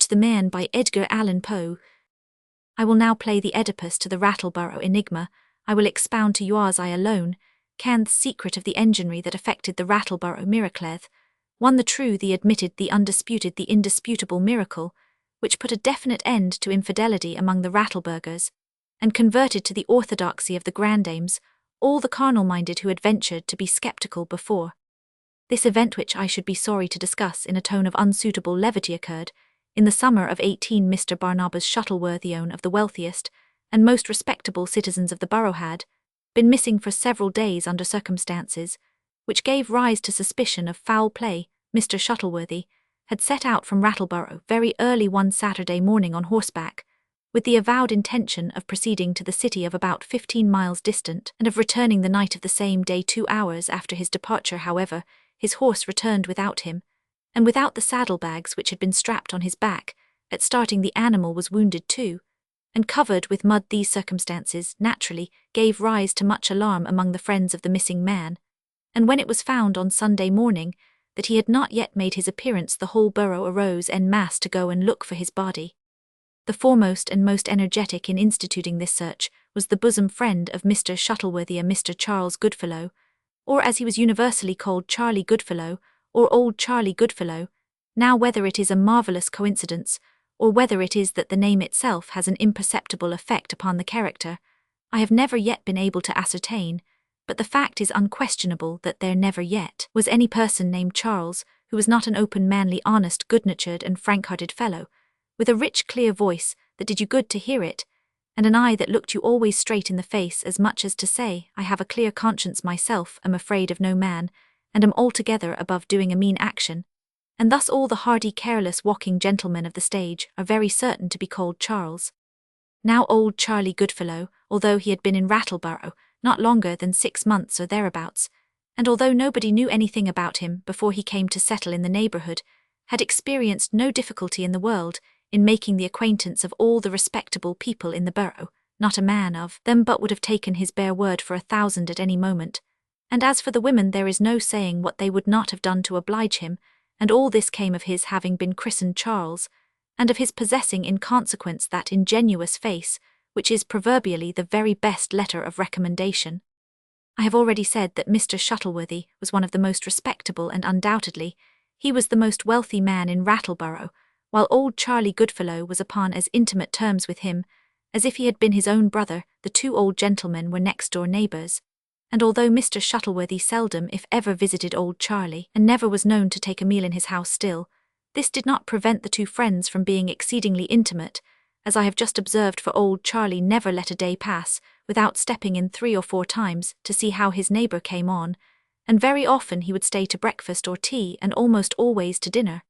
the Man by Edgar Allan Poe. I will now play the Oedipus to the Rattleborough enigma. I will expound to yours I alone can the secret of the enginery that affected the Rattleborough miracle, one the true, the admitted, the undisputed, the indisputable miracle, which put a definite end to infidelity among the Rattleburgers, and converted to the orthodoxy of the grandames all the carnal-minded who had ventured to be sceptical before. This event, which I should be sorry to discuss in a tone of unsuitable levity, occurred in the summer of 18. Mr. Barnabas Shuttleworthy, one of the wealthiest and most respectable citizens of the borough, had been missing for several days under circumstances which gave rise to suspicion of foul play. Mr. Shuttleworthy had set out from Rattleborough very early one Saturday morning on horseback, with the avowed intention of proceeding to the city of about 15 miles distant, and of returning the night of the same day. 2 hours after his departure, however, his horse returned without him, and without the saddlebags which had been strapped on his back. At starting, the animal was wounded too, and covered with mud. These circumstances naturally gave rise to much alarm among the friends of the missing man, and when it was found on Sunday morning that he had not yet made his appearance, the whole borough arose en masse to go and look for his body. The foremost and most energetic in instituting this search was the bosom friend of Mr. Shuttleworthy, a Mr. Charles Goodfellow, or as he was universally called, Charlie Goodfellow, or Old Charlie Goodfellow. Now, whether it is a marvellous coincidence, or whether it is that the name itself has an imperceptible effect upon the character, I have never yet been able to ascertain, but the fact is unquestionable that there never yet was any person named Charles who was not an open, manly, honest, good-natured, and frank-hearted fellow, with a rich, clear voice that did you good to hear it, and an eye that looked you always straight in the face, as much as to say, I have a clear conscience myself, am afraid of no man, and am altogether above doing a mean action. And thus all the hardy, careless, walking gentlemen of the stage are very certain to be called Charles. Now Old Charlie Goodfellow, although he had been in Rattleborough not longer than 6 months or thereabouts, and although nobody knew anything about him before he came to settle in the neighbourhood, had experienced no difficulty in the world in making the acquaintance of all the respectable people in the borough. Not a man of them but would have taken his bare word for 1,000 at any moment, and as for the women, there is no saying what they would not have done to oblige him, and all this came of his having been christened Charles, and of his possessing in consequence that ingenuous face which is proverbially the very best letter of recommendation. I have already said that Mr. Shuttleworthy was one of the most respectable, and undoubtedly he was the most wealthy man in Rattleborough, while Old Charlie Goodfellow was upon as intimate terms with him as if he had been his own brother. The two old gentlemen were next-door neighbours, and although Mr. Shuttleworthy seldom if ever visited Old Charlie, and never was known to take a meal in his house still, this did not prevent the two friends from being exceedingly intimate, as I have just observed, for Old Charlie never let a day pass without stepping in 3 or 4 times to see how his neighbour came on, and very often he would stay to breakfast or tea, and almost always to dinner.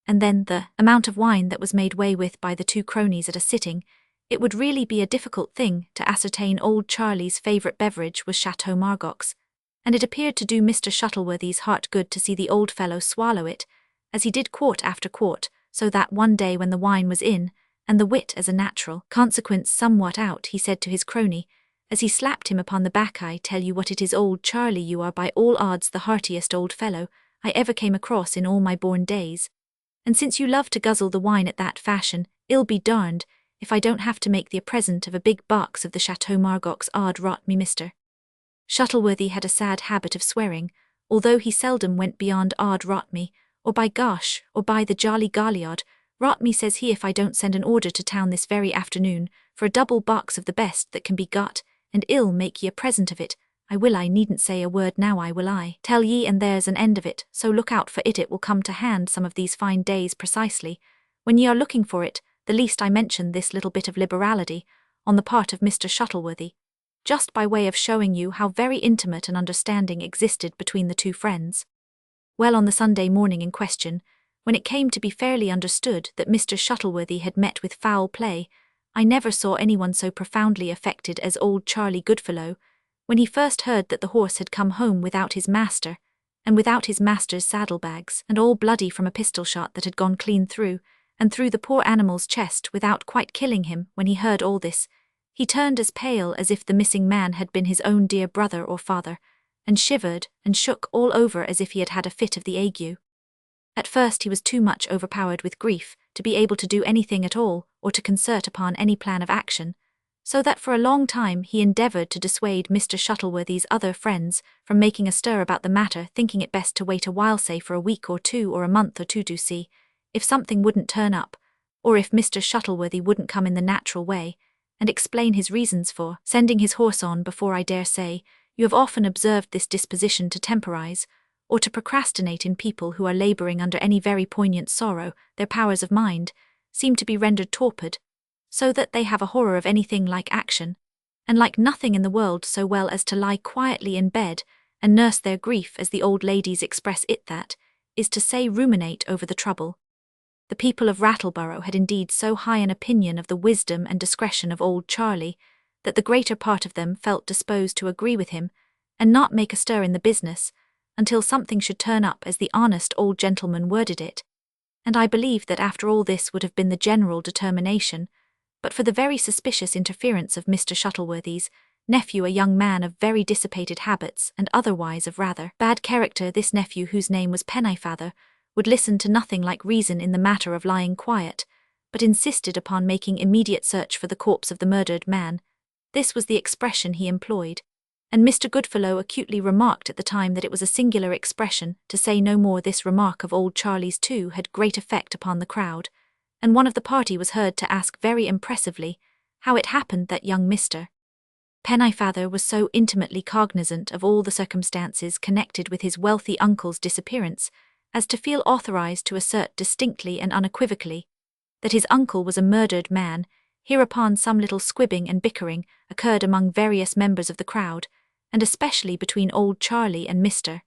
And then the amount of wine that was made way with by the two cronies at a sitting, it would really be a difficult thing to ascertain. Old Charlie's favourite beverage was Chateau Margaux, and it appeared to do Mr. Shuttleworthy's heart good to see the old fellow swallow it, as he did quart after quart, so that one day when the wine was in, and the wit as a natural consequence somewhat out, he said to his crony, as he slapped him upon the back, I tell you what it is, Old Charlie, you are by all odds the heartiest old fellow I ever came across in all my born days, and since you love to guzzle the wine at that fashion, ill be darned if I don't have to make thee a present of a big box of the Chateau Margaux. Odd rot me, Mr. Shuttleworthy had a sad habit of swearing, although he seldom went beyond odd rot me, or by gosh, or by the jolly golly-odd rot me, says he, if I don't send an order to town this very afternoon for a double box of the best that can be got, and ill make ye a present of it, I will. I needn't say a word now, I will. I tell ye, and there's an end of it, so look out for it. It will come to hand some of these fine days precisely, when ye are looking for it. The least I mention this little bit of liberality on the part of Mr. Shuttleworthy, just by way of showing you how very intimate an understanding existed between the two friends. Well, on the Sunday morning in question, when it came to be fairly understood that Mr. Shuttleworthy had met with foul play, I never saw anyone so profoundly affected as Old Charlie Goodfellow, when he first heard that the horse had come home without his master, and without his master's saddlebags, and all bloody from a pistol shot that had gone clean through, and through the poor animal's chest without quite killing him. When he heard all this, he turned as pale as if the missing man had been his own dear brother or father, and shivered and shook all over as if he had had a fit of the ague. At first he was too much overpowered with grief to be able to do anything at all or to concert upon any plan of action, so that for a long time he endeavoured to dissuade Mr. Shuttleworthy's other friends from making a stir about the matter, thinking it best to wait a while, say for a week or two or a month or two, to see if something wouldn't turn up, or if Mr. Shuttleworthy wouldn't come in the natural way, and explain his reasons for sending his horse on before. I dare say you have often observed this disposition to temporize, or to procrastinate in people who are labouring under any very poignant sorrow. Their powers of mind seem to be rendered torpid, so that they have a horror of anything like action, and like nothing in the world so well as to lie quietly in bed and nurse their grief, as the old ladies express it, that is to say, ruminate over the trouble. The people of Rattleborough had indeed so high an opinion of the wisdom and discretion of old Charlie, that the greater part of them felt disposed to agree with him, and not make a stir in the business, until something should turn up, as the honest old gentleman worded it. And I believe that after all this would have been the general determination, but for the very suspicious interference of Mr. Shuttleworthy's nephew, a young man of very dissipated habits and otherwise of rather bad character. This nephew, whose name was Pennyfather, would listen to nothing like reason in the matter of lying quiet, but insisted upon making immediate search for the corpse of the murdered man. This was the expression he employed, and Mr. Goodfellow acutely remarked at the time that it was a singular expression. To say no more, this remark of old Charlie's too had great effect upon the crowd, and one of the party was heard to ask very impressively how it happened that young Mr. Pennyfather was so intimately cognizant of all the circumstances connected with his wealthy uncle's disappearance as to feel authorized to assert distinctly and unequivocally that his uncle was a murdered man. Hereupon some little squibbing and bickering occurred among various members of the crowd, and especially between old Charlie and Mr.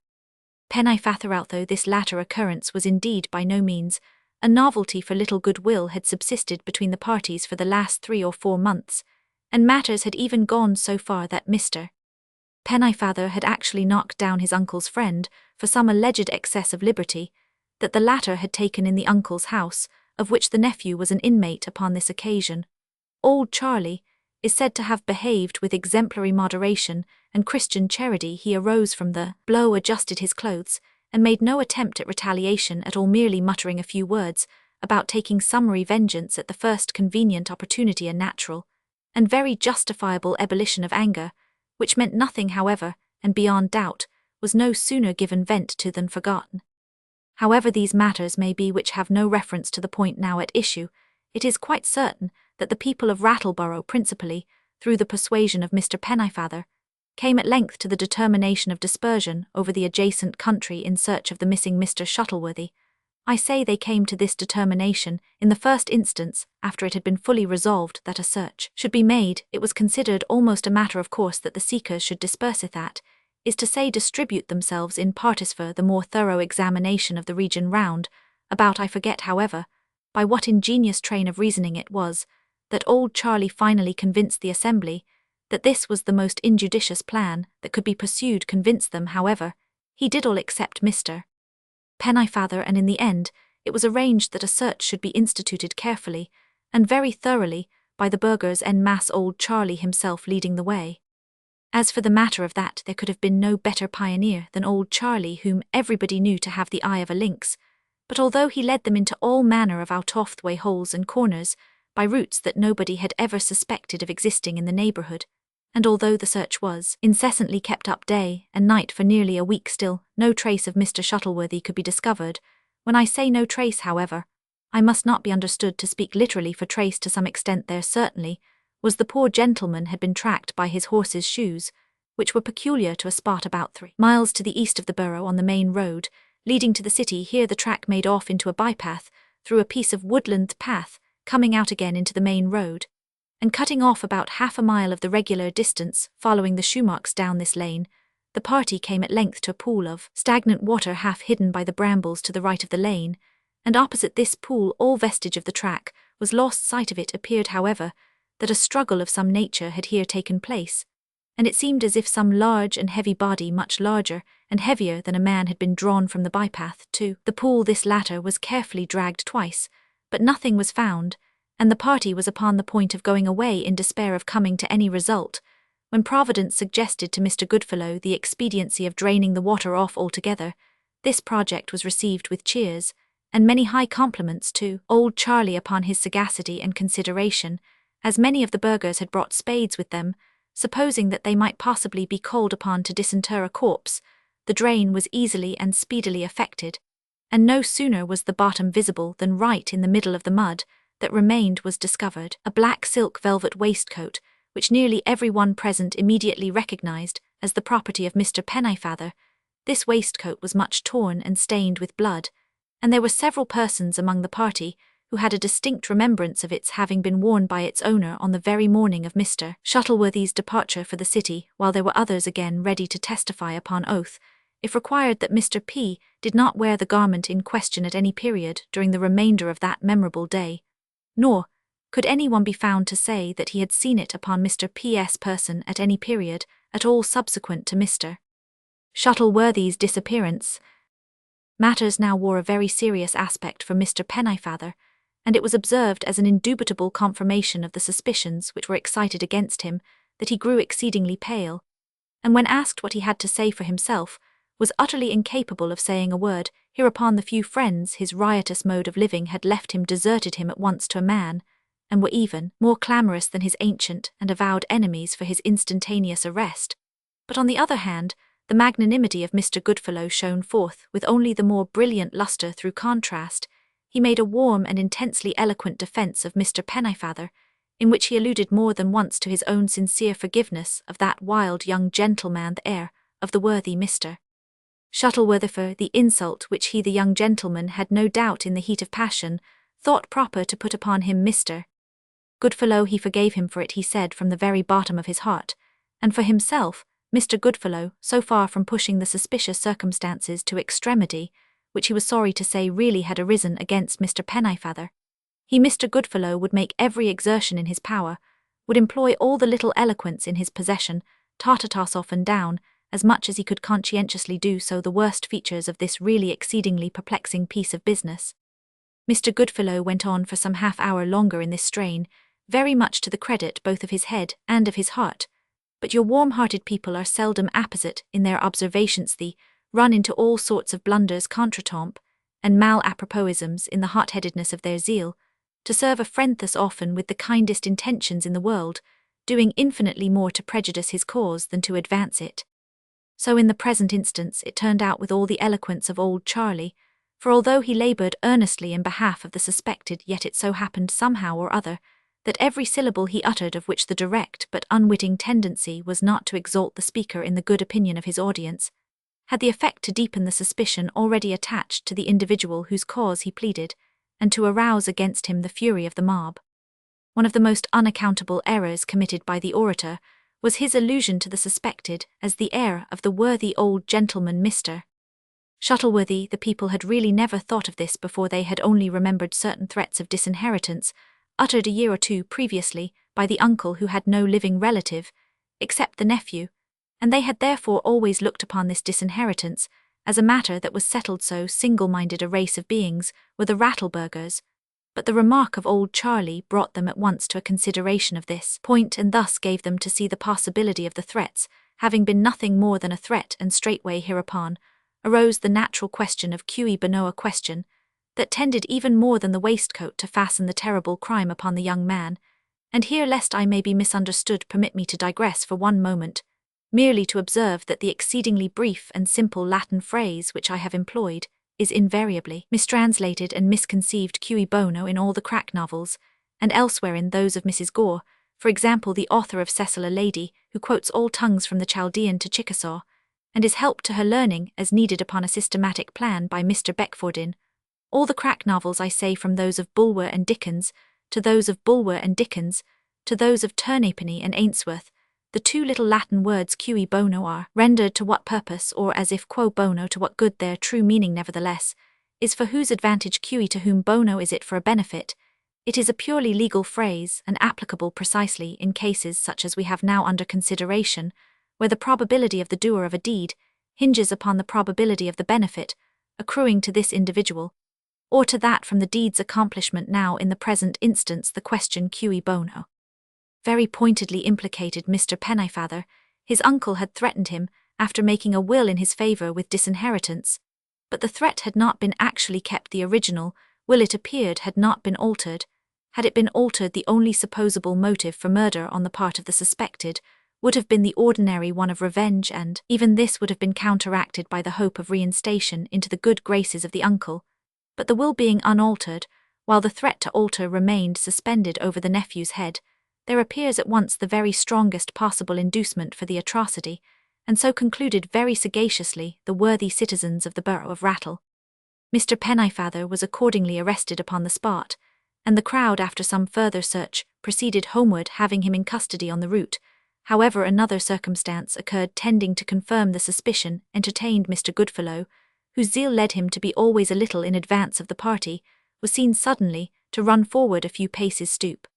Pennyfather. Although this latter occurrence was indeed by no means a novelty, for little goodwill had subsisted between the parties for the last 3 or 4 months, and matters had even gone so far that Mr. Pennyfather had actually knocked down his uncle's friend for some alleged excess of liberty that the latter had taken in the uncle's house, of which the nephew was an inmate. Upon this occasion, old Charlie is said to have behaved with exemplary moderation and Christian charity. He arose from the blow, adjusted his clothes, and made no attempt at retaliation at all, merely muttering a few words about taking summary vengeance at the first convenient opportunity, a natural and very justifiable ebullition of anger, which meant nothing, however, and beyond doubt was no sooner given vent to than forgotten. However these matters may be which have no reference to the point now at issue, it is quite certain that the people of Rattleborough, principally through the persuasion of Mr. Pennyfather, came at length to the determination of dispersion over the adjacent country in search of the missing Mr. Shuttleworthy. I say they came to this determination in the first instance after it had been fully resolved that a search should be made. It was considered almost a matter of course that the seekers should disperse, that is to say, distribute themselves in parties for the more thorough examination of the region round about. I forget, however, by what ingenious train of reasoning it was that old Charlie finally convinced the assembly that this was the most injudicious plan that could be pursued. Convinced them, however, he did all except Mr. Pennyfather, and in the end it was arranged that a search should be instituted carefully and very thoroughly by the burghers en masse, old Charlie himself leading the way. As for the matter of that, there could have been no better pioneer than old Charlie, whom everybody knew to have the eye of a lynx, but although he led them into all manner of out-of-the-way holes and corners by routes that nobody had ever suspected of existing in the neighbourhood, and although the search was incessantly kept up day and night for nearly a week, still no trace of Mr. Shuttleworthy could be discovered. When I say no trace, however, I must not be understood to speak literally, for trace to some extent there certainly was. The poor gentleman had been tracked by his horse's shoes, which were peculiar to a spot about 3 miles to the east of the borough on the main road leading to the city. Here the track made off into a bypath through a piece of woodland path, coming out again into the main road, and cutting off about half a mile of the regular distance. Following the shoe marks down this lane, the party came at length to a pool of stagnant water half hidden by the brambles to the right of the lane, and opposite this pool all vestige of the track was lost sight of. It appeared, however, that a struggle of some nature had here taken place, and it seemed as if some large and heavy body, much larger and heavier than a man, had been drawn from the bypath to the pool. This latter was carefully dragged twice, but nothing was found, and the party was upon the point of going away in despair of coming to any result, when Providence suggested to Mr. Goodfellow the expediency of draining the water off altogether. This project was received with cheers, and many high compliments to old Charlie upon his sagacity and consideration, as many of the burghers had brought spades with them, supposing that they might possibly be called upon to disinter a corpse. The drain was easily and speedily effected, and no sooner was the bottom visible than right in the middle of the mud that remained was discovered a black silk velvet waistcoat, which nearly every one present immediately recognized as the property of Mr. Pennyfather. This waistcoat was much torn and stained with blood, and there were several persons among the party who had a distinct remembrance of its having been worn by its owner on the very morning of Mr. Shuttleworthy's departure for the city, while there were others again ready to testify upon oath, if required, that Mr. P. did not wear the garment in question at any period during the remainder of that memorable day, nor could anyone be found to say that he had seen it upon Mr. P.'s person at any period at all subsequent to Mr. Shuttleworthy's disappearance. Matters now wore a very serious aspect for Mr. Pennyfather, and it was observed as an indubitable confirmation of the suspicions which were excited against him that he grew exceedingly pale, and when asked what he had to say for himself, was utterly incapable of saying a word. Hereupon the few friends his riotous mode of living had left him deserted him at once to a man, and were even more clamorous than his ancient and avowed enemies for his instantaneous arrest. But on the other hand, the magnanimity of Mr. Goodfellow shone forth with only the more brilliant lustre through contrast. He made a warm and intensely eloquent defence of Mr. Pennyfather, in which he alluded more than once to his own sincere forgiveness of that wild young gentleman, the heir of the worthy Mr. Shuttleworthy, for the insult which he, the young gentleman, had no doubt in the heat of passion thought proper to put upon him. Mr. Goodfellow he forgave him for it, he said, from the very bottom of his heart, and for himself, Mr. Goodfellow, so far from pushing the suspicious circumstances to extremity, which he was sorry to say really had arisen against Mr. Pennyfather, he, Mr. Goodfellow, would make every exertion in his power, would employ all the little eloquence in his possession, tartatos off and down, as much as he could conscientiously do so, the worst features of this really exceedingly perplexing piece of business. Mr. Goodfellow went on for some half-hour longer in this strain, very much to the credit both of his head and of his heart. But your warm-hearted people are seldom apposite in their observations. They run into all sorts of blunders, contretemps, and mal-aproposisms in the hot-headedness of their zeal, to serve a friend thus often with the kindest intentions in the world, doing infinitely more to prejudice his cause than to advance it. So in the present instance it turned out with all the eloquence of old Charlie, for although he laboured earnestly in behalf of the suspected, yet it so happened somehow or other that every syllable he uttered, of which the direct but unwitting tendency was not to exalt the speaker in the good opinion of his audience, had the effect to deepen the suspicion already attached to the individual whose cause he pleaded, and to arouse against him the fury of the mob. One of the most unaccountable errors committed by the orator was his allusion to the suspected as the heir of the worthy old gentleman Mr. Shuttleworthy. The people had really never thought of this before. They had only remembered certain threats of disinheritance, uttered a year or two previously by the uncle who had no living relative, except the nephew, and they had therefore always looked upon this disinheritance as a matter that was settled. So single-minded a race of beings were the Rattleburghers, but the remark of old Charlie brought them at once to a consideration of this point, and thus gave them to see the possibility of the threats having been nothing more than a threat, and straightway hereupon arose the natural question of cui bono, a question that tended even more than the waistcoat to fasten the terrible crime upon the young man. And here, lest I may be misunderstood, permit me to digress for one moment, merely to observe that the exceedingly brief and simple Latin phrase which I have employed is invariably mistranslated and misconceived cui bono in all the crack novels, and elsewhere in those of Mrs. Gore, for example the author of Cecil, a lady who quotes all tongues from the Chaldean to Chickasaw, and is helped to her learning as needed upon a systematic plan by Mr. Beckfordin. All the crack novels, I say, from those of Bulwer and Dickens, to those of Bulwer and Dickens, to those of Turnapenny and Ainsworth, the two little Latin words cui bono are rendered to what purpose, or as if quo bono to what good. Their true meaning, nevertheless, is for whose advantage, cui to whom, bono is it for a benefit. It is a purely legal phrase, and applicable precisely in cases such as we have now under consideration, where the probability of the doer of a deed hinges upon the probability of the benefit accruing to this individual, or to that from the deed's accomplishment. Now, in the present instance, the question cui bono very pointedly implicated Mr. Pennyfather. His uncle had threatened him, after making a will in his favour with disinheritance, But the threat had not been actually kept, the original will, it appeared, had not been altered. Had it been altered, the only supposable motive for murder on the part of the suspected would have been the ordinary one of revenge, and even this would have been counteracted by the hope of reinstation into the good graces of the uncle. But the will being unaltered, while the threat to alter remained suspended over the nephew's head, there appears at once the very strongest possible inducement for the atrocity, and so concluded very sagaciously the worthy citizens of the borough of Rattle. Mr. Pennyfather was accordingly arrested upon the spot, and the crowd, after some further search, proceeded homeward, having him in custody on the route. However, another circumstance occurred tending to confirm the suspicion entertained. Mr. Goodfellow, whose zeal led him to be always a little in advance of the party, was seen suddenly to run forward a few paces, stoop,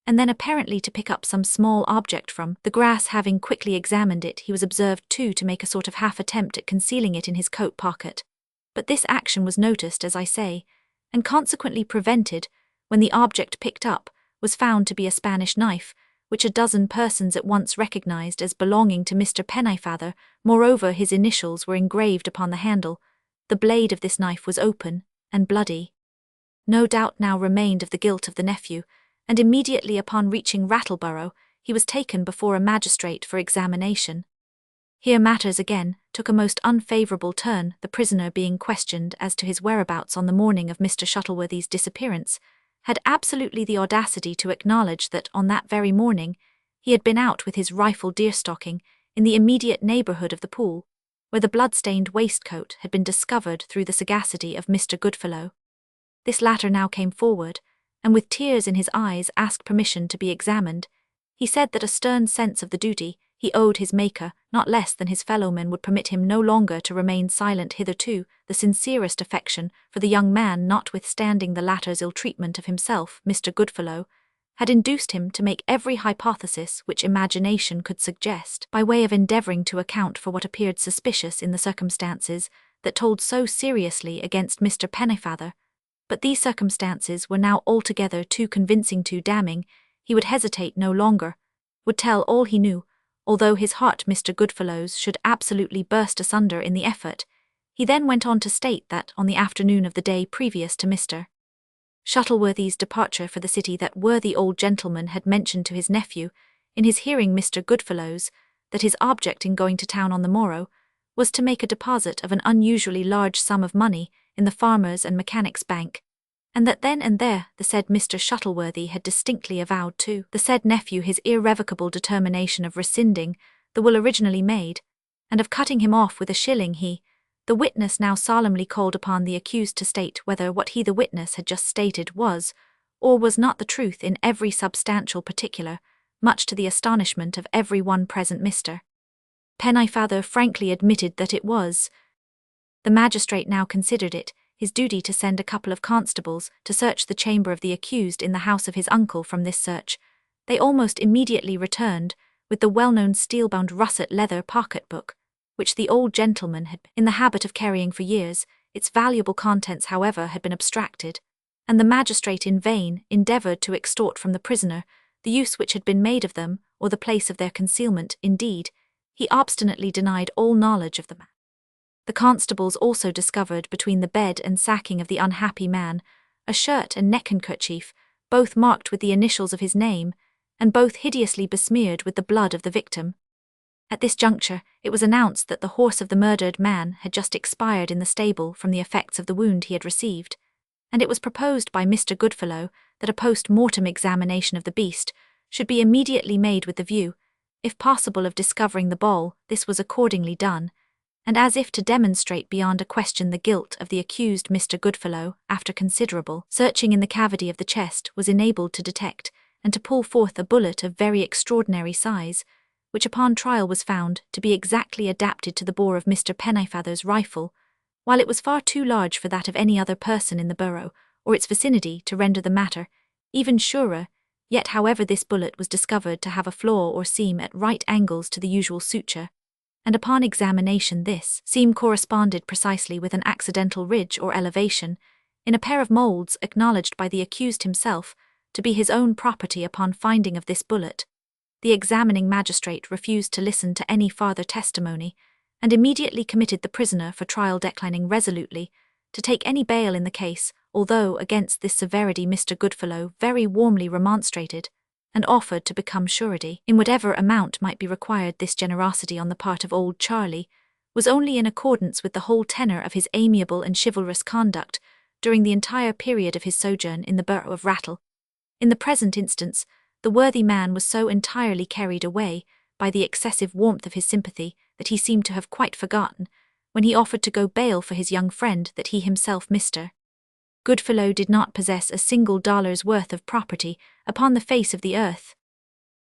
and then apparently to pick up some small object from the grass. Having quickly examined it, he was observed too to make a sort of half attempt at concealing it in his coat pocket. But this action was noticed, as I say, and consequently prevented, when the object picked up was found to be a Spanish knife, which a dozen persons at once recognized as belonging to Mr. Pennyfather. Moreover, his initials were engraved upon the handle. The blade of this knife was open and bloody. No doubt now remained of the guilt of the nephew, and immediately upon reaching Rattleborough, he was taken before a magistrate for examination. Here matters again took a most unfavourable turn, the prisoner being questioned as to his whereabouts on the morning of Mr. Shuttleworthy's disappearance, had absolutely the audacity to acknowledge that on that very morning he had been out with his rifle deerstalking in the immediate neighbourhood of the pool, where the blood-stained waistcoat had been discovered through the sagacity of Mr. Goodfellow. This latter now came forward, and with tears in his eyes asked permission to be examined. He said that a stern sense of the duty he owed his Maker, not less than his fellowmen, would permit him no longer to remain silent. Hitherto, the sincerest affection for the young man, notwithstanding the latter's ill-treatment of himself, Mr. Goodfellow, had induced him to make every hypothesis which imagination could suggest, by way of endeavouring to account for what appeared suspicious in the circumstances that told so seriously against Mr. Pennyfather. But these circumstances were now altogether too convincing, too damning. He would hesitate no longer, would tell all he knew, although his heart, Mr. Goodfellow's, should absolutely burst asunder in the effort. He then went on to state that on the afternoon of the day previous to Mr. Shuttleworthy's departure for the city, that worthy old gentleman had mentioned to his nephew, in his hearing, Mr. Goodfellow's, that his object in going to town on the morrow was to make a deposit of an unusually large sum of money in the Farmers' and Mechanics' Bank, and that then and there the said Mr. Shuttleworthy had distinctly avowed to the said nephew his irrevocable determination of rescinding the will originally made, and of cutting him off with a shilling. The witness now solemnly called upon the accused to state whether what he, the witness, had just stated was or was not the truth in every substantial particular, much to the astonishment of every one present. Mr. Pennyfather frankly admitted that it was. The magistrate now considered it his duty to send a couple of constables to search the chamber of the accused in the house of his uncle. From this search, they almost immediately returned with the well-known steel-bound russet leather pocket-book, which the old gentleman had been in the habit of carrying for years. Its valuable contents, however, had been abstracted, and the magistrate in vain endeavoured to extort from the prisoner the use which had been made of them, or the place of their concealment. Indeed, he obstinately denied all knowledge of the matter. The constables also discovered between the bed and sacking of the unhappy man a shirt and neck-handkerchief, both marked with the initials of his name, and both hideously besmeared with the blood of the victim. At this juncture, it was announced that the horse of the murdered man had just expired in the stable from the effects of the wound he had received, and it was proposed by Mr. Goodfellow that a post-mortem examination of the beast should be immediately made with the view, if possible, of discovering the ball. This was accordingly done, and as if to demonstrate beyond a question the guilt of the accused, Mr. Goodfellow, after considerable searching in the cavity of the chest, was enabled to detect and to pull forth a bullet of very extraordinary size, which upon trial was found to be exactly adapted to the bore of Mr. Pennyfather's rifle, while it was far too large for that of any other person in the borough or its vicinity to render the matter even surer. Yet, however, this bullet was discovered to have a flaw or seam at right angles to the usual suture, and upon examination this seam corresponded precisely with an accidental ridge or elevation in a pair of moulds acknowledged by the accused himself to be his own property. Upon finding of this bullet, the examining magistrate refused to listen to any farther testimony, and immediately committed the prisoner for trial, declining resolutely to take any bail in the case, although against this severity Mr. Goodfellow very warmly remonstrated, and offered to become surety in whatever amount might be required. This generosity on the part of old Charlie was only in accordance with the whole tenor of his amiable and chivalrous conduct during the entire period of his sojourn in the borough of Rattle. In the present instance, the worthy man was so entirely carried away by the excessive warmth of his sympathy that he seemed to have quite forgotten, when he offered to go bail for his young friend, that he himself, Mr. Goodfellow, did not possess a single dollar's worth of property upon the face of the earth.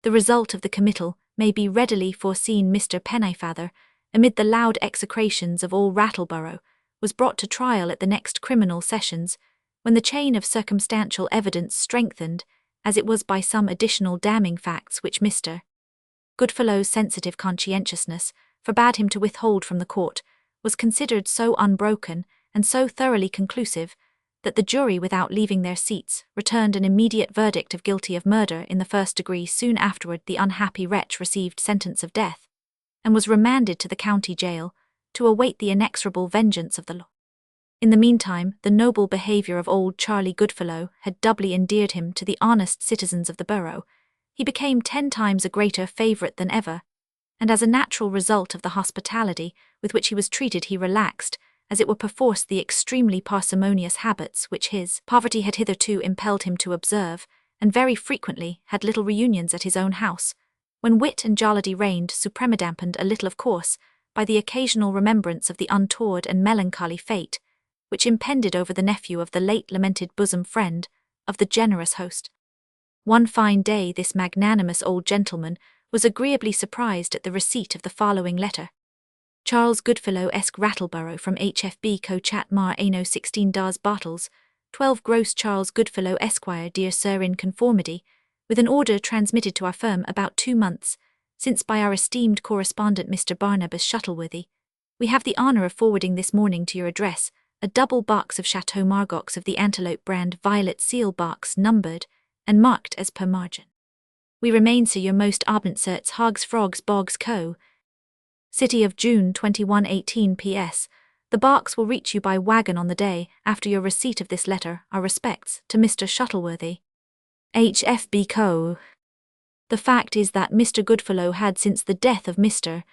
The result of the committal may be readily foreseen. Mr. Pennyfather, amid the loud execrations of all Rattleborough, was brought to trial at the next criminal sessions, when the chain of circumstantial evidence, strengthened as it was by some additional damning facts which Mr. Goodfellow's sensitive conscientiousness forbade him to withhold from the court, was considered so unbroken and so thoroughly conclusive that the jury, without leaving their seats, returned an immediate verdict of guilty of murder in the first degree. Soon afterward the unhappy wretch received sentence of death, and was remanded to the county jail to await the inexorable vengeance of the law. In the meantime, the noble behaviour of old Charlie Goodfellow had doubly endeared him to the honest citizens of the borough. He became 10 times a greater favourite than ever, and as a natural result of the hospitality with which he was treated, he relaxed, as it were perforce, the extremely parsimonious habits which his poverty had hitherto impelled him to observe, and very frequently had little reunions at his own house, when wit and jollity reigned supreme, dampened a little, of course, by the occasional remembrance of the untoward and melancholy fate which impended over the nephew of the late lamented bosom friend of the generous host. One fine day this magnanimous old gentleman was agreeably surprised at the receipt of the following letter. Charles Goodfellow, Esq, Rattleborough, from HFB Co. Chatmar Ano 16 Dars Bottles, 12 Gross. Charles Goodfellow, Esquire, dear Sir, in conformity with an order transmitted to our firm about 2 months since by our esteemed correspondent Mr. Barnabas Shuttleworthy, we have the honour of forwarding this morning to your address a double box of Chateau Margaux of the Antelope brand, violet seal box, numbered and marked as per margin. We remain, Sir, your most ardent certs, Hogs Frogs Boggs Co. City of June 21, 18 P.S. The box will reach you by wagon on the day after your receipt of this letter. Our respects to Mr. Shuttleworthy, HFB Co. The fact is that Mr. Goodfellow had, since the death of Mr.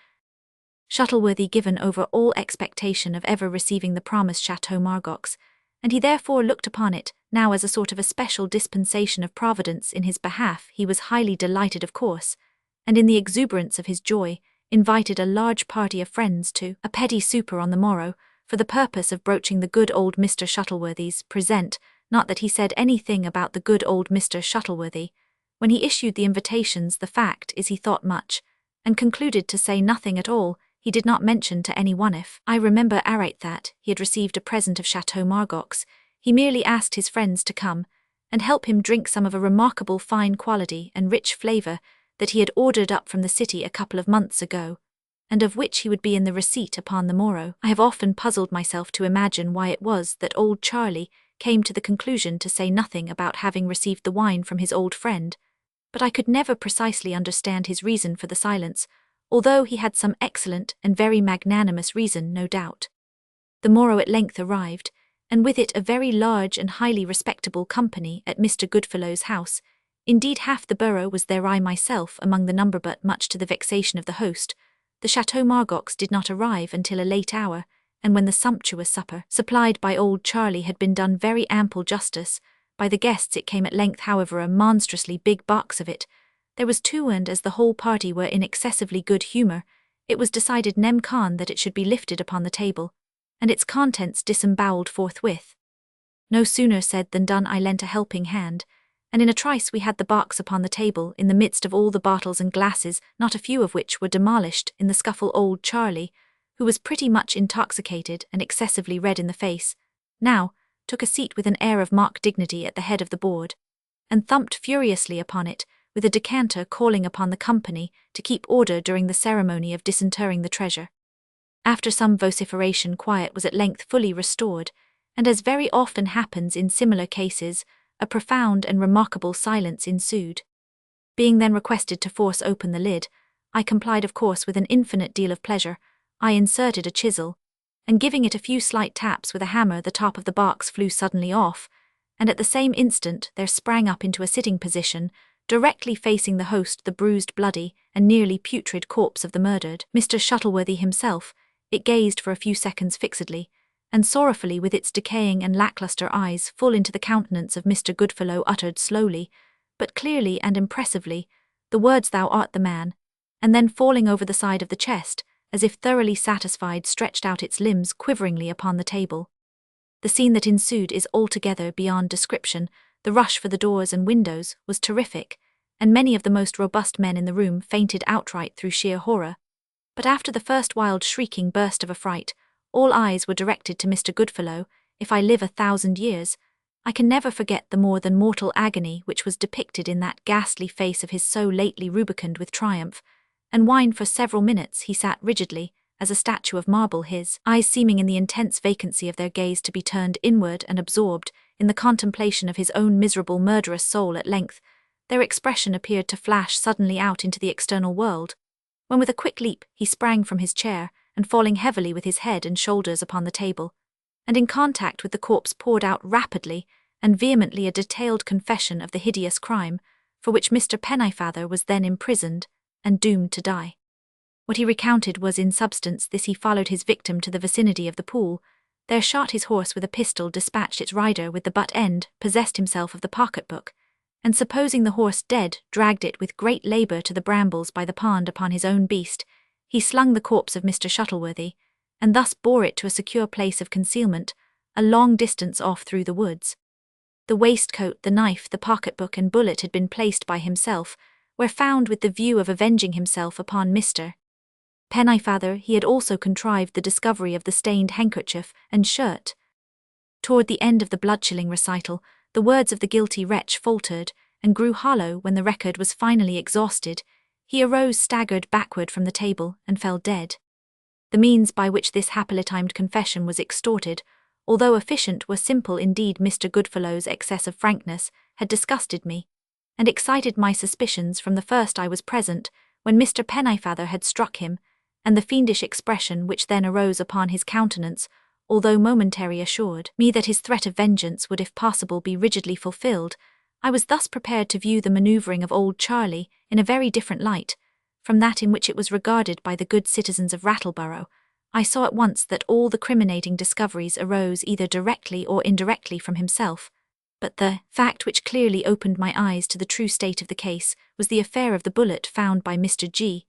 Shuttleworthy, given over all expectation of ever receiving the promised Chateau Margaux, and he therefore looked upon it now as a sort of a special dispensation of Providence in his behalf. He was highly delighted, of course, and in the exuberance of his joy invited a large party of friends to a petty supper on the morrow, for the purpose of broaching the good old Mr. Shuttleworthy's present. Not that he said anything about the good old Mr. Shuttleworthy when he issued the invitations. The fact is, he thought much, and concluded to say nothing at all. He did not mention to any one, if I remember aright, that he had received a present of Chateau Margaux. He merely asked his friends to come and help him drink some of a remarkable fine quality and rich flavour that he had ordered up from the city a couple of months ago, and of which he would be in the receipt upon the morrow. I have often puzzled myself to imagine why it was that old Charlie came to the conclusion to say nothing about having received the wine from his old friend, but I could never precisely understand his reason for the silence, although he had some excellent and very magnanimous reason, no doubt. The morrow at length arrived, and with it a very large and highly respectable company at Mr. Goodfellow's house. Indeed, half the borough was there, I myself among the number, but much to the vexation of the host, the Chateau Margaux did not arrive until a late hour, and when the sumptuous supper supplied by old Charlie had been done very ample justice by the guests, it came at length, however, a monstrously big box of it. There was 2, and as the whole party were in excessively good humour, it was decided nem. Con. that it should be lifted upon the table, and its contents disembowelled forthwith. No sooner said than done. I lent a helping hand, and in a trice we had the box upon the table, in the midst of all the bottles and glasses, not a few of which were demolished in the scuffle. Old Charlie, who was pretty much intoxicated and excessively red in the face, now took a seat with an air of mock dignity at the head of the board, and thumped furiously upon it, with a decanter, calling upon the company to keep order during the ceremony of disinterring the treasure. After some vociferation, quiet was at length fully restored, and as very often happens in similar cases, a profound and remarkable silence ensued. Being then requested to force open the lid, I complied, of course, with an infinite deal of pleasure, I inserted a chisel, and giving it a few slight taps with a hammer, the top of the box flew suddenly off, and at the same instant there sprang up into a sitting position, directly facing the host, the bruised, bloody, and nearly putrid corpse of the murdered Mr. Shuttleworthy himself. It gazed for a few seconds fixedly, and sorrowfully with its decaying and lacklustre eyes full into the countenance of Mr. Goodfellow, uttered slowly, but clearly and impressively, the words, "Thou art the man," and then falling over the side of the chest, as if thoroughly satisfied, stretched out its limbs quiveringly upon the table. The scene that ensued is altogether beyond description. The rush for the doors and windows was terrific, and many of the most robust men in the room fainted outright through sheer horror. But after the first wild shrieking burst of affright, all eyes were directed to Mr. Goodfellow. If I live 1,000 years, I can never forget the more than mortal agony which was depicted in that ghastly face of his, so lately rubicund with triumph, and whined for several minutes. He sat rigidly, as a statue of marble, his eyes seeming in the intense vacancy of their gaze to be turned inward and absorbed in the contemplation of his own miserable murderous soul. At length, their expression appeared to flash suddenly out into the external world, when with a quick leap he sprang from his chair, and falling heavily with his head and shoulders upon the table, and in contact with the corpse poured out rapidly and vehemently a detailed confession of the hideous crime for which Mr. Pennyfather was then imprisoned and doomed to die. What he recounted was in substance this: he followed his victim to the vicinity of the pool, there shot his horse with a pistol, dispatched its rider with the butt end, possessed himself of the pocketbook, and supposing the horse dead, dragged it with great labour to the brambles by the pond upon his own beast. He slung the corpse of Mr. Shuttleworthy, and thus bore it to a secure place of concealment, a long distance off through the woods. The waistcoat, the knife, the pocketbook, and bullet had been placed by himself, were found with the view of avenging himself upon Mr. Pennyfather. He had also contrived the discovery of the stained handkerchief and shirt. Toward the end of the blood-chilling recital, the words of the guilty wretch faltered and grew hollow. When the record was finally exhausted, he arose, staggered backward from the table, and fell dead. The means by which this happily timed confession was extorted, although efficient, were simple indeed. Mr. Goodfellow's excess of frankness had disgusted me, and excited my suspicions from the first. I was present when Mr. Pennyfather had struck him, and the fiendish expression which then arose upon his countenance, although momentary, assured me that his threat of vengeance would if possible be rigidly fulfilled. I was thus prepared to view the manoeuvring of old Charlie in a very different light from that in which it was regarded by the good citizens of Rattleborough. I saw at once that all the criminating discoveries arose either directly or indirectly from himself, but the fact which clearly opened my eyes to the true state of the case was the affair of the bullet found by Mr. G.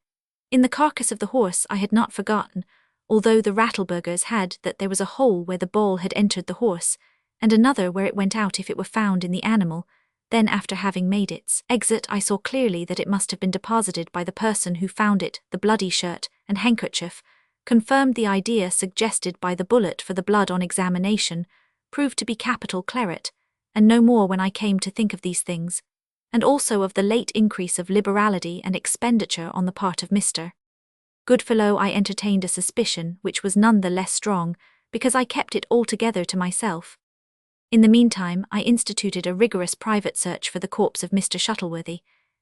in the carcass of the horse. I had not forgotten, although the Rattleburgers had, that there was a hole where the ball had entered the horse, and another where it went out if it were found in the animal. Then, after having made its exit, I saw clearly that it must have been deposited by the person who found it. The bloody shirt and handkerchief confirmed the idea suggested by the bullet, for the blood on examination proved to be capital claret, and no more. When I came to think of these things, and also of the late increase of liberality and expenditure on the part of Mr. Goodfellow, I entertained a suspicion which was none the less strong because I kept it altogether to myself. In the meantime, I instituted a rigorous private search for the corpse of Mr. Shuttleworthy,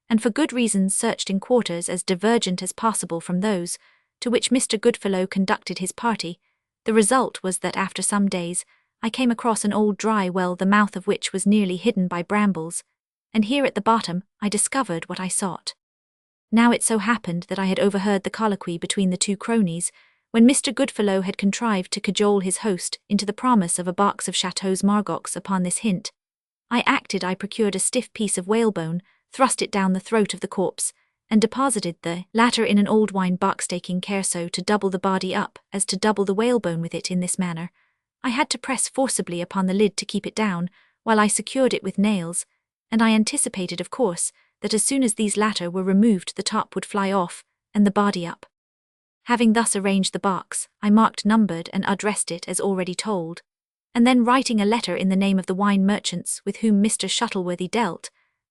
and for good reasons searched in quarters as divergent as possible from those to which Mr. Goodfellow conducted his party. The result was that after some days I came across an old dry well, the mouth of which was nearly hidden by brambles, and here at the bottom I discovered what I sought. Now it so happened that I had overheard the colloquy between the two cronies, when Mr. Goodfellow had contrived to cajole his host into the promise of a box of Chateau's Margaux. Upon this hint, I procured a stiff piece of whalebone, thrust it down the throat of the corpse, and deposited the latter in an old wine box, taking care so to double the body up as to double the whalebone with it. In this manner, I had to press forcibly upon the lid to keep it down, while I secured it with nails, and I anticipated, of course, that as soon as these latter were removed the top would fly off, and the body up. Having thus arranged the box, I marked, numbered, and addressed it as already told, and then writing a letter in the name of the wine merchants with whom Mr. Shuttleworthy dealt,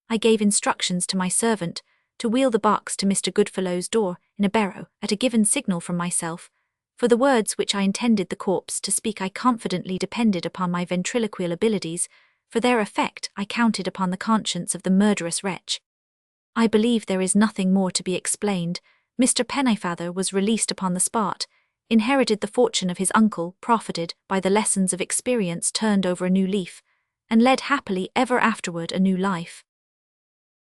I gave instructions to my servant to wheel the box to Mr. Goodfellow's door in a barrow at a given signal from myself. For the words which I intended the corpse to speak I confidently depended upon my ventriloquial abilities. For their effect I counted upon the conscience of the murderous wretch. I believe there is nothing more to be explained. Mr. Pennyfather was released upon the spot, inherited the fortune of his uncle, profited by the lessons of experience, turned over a new leaf, and led happily ever afterward a new life.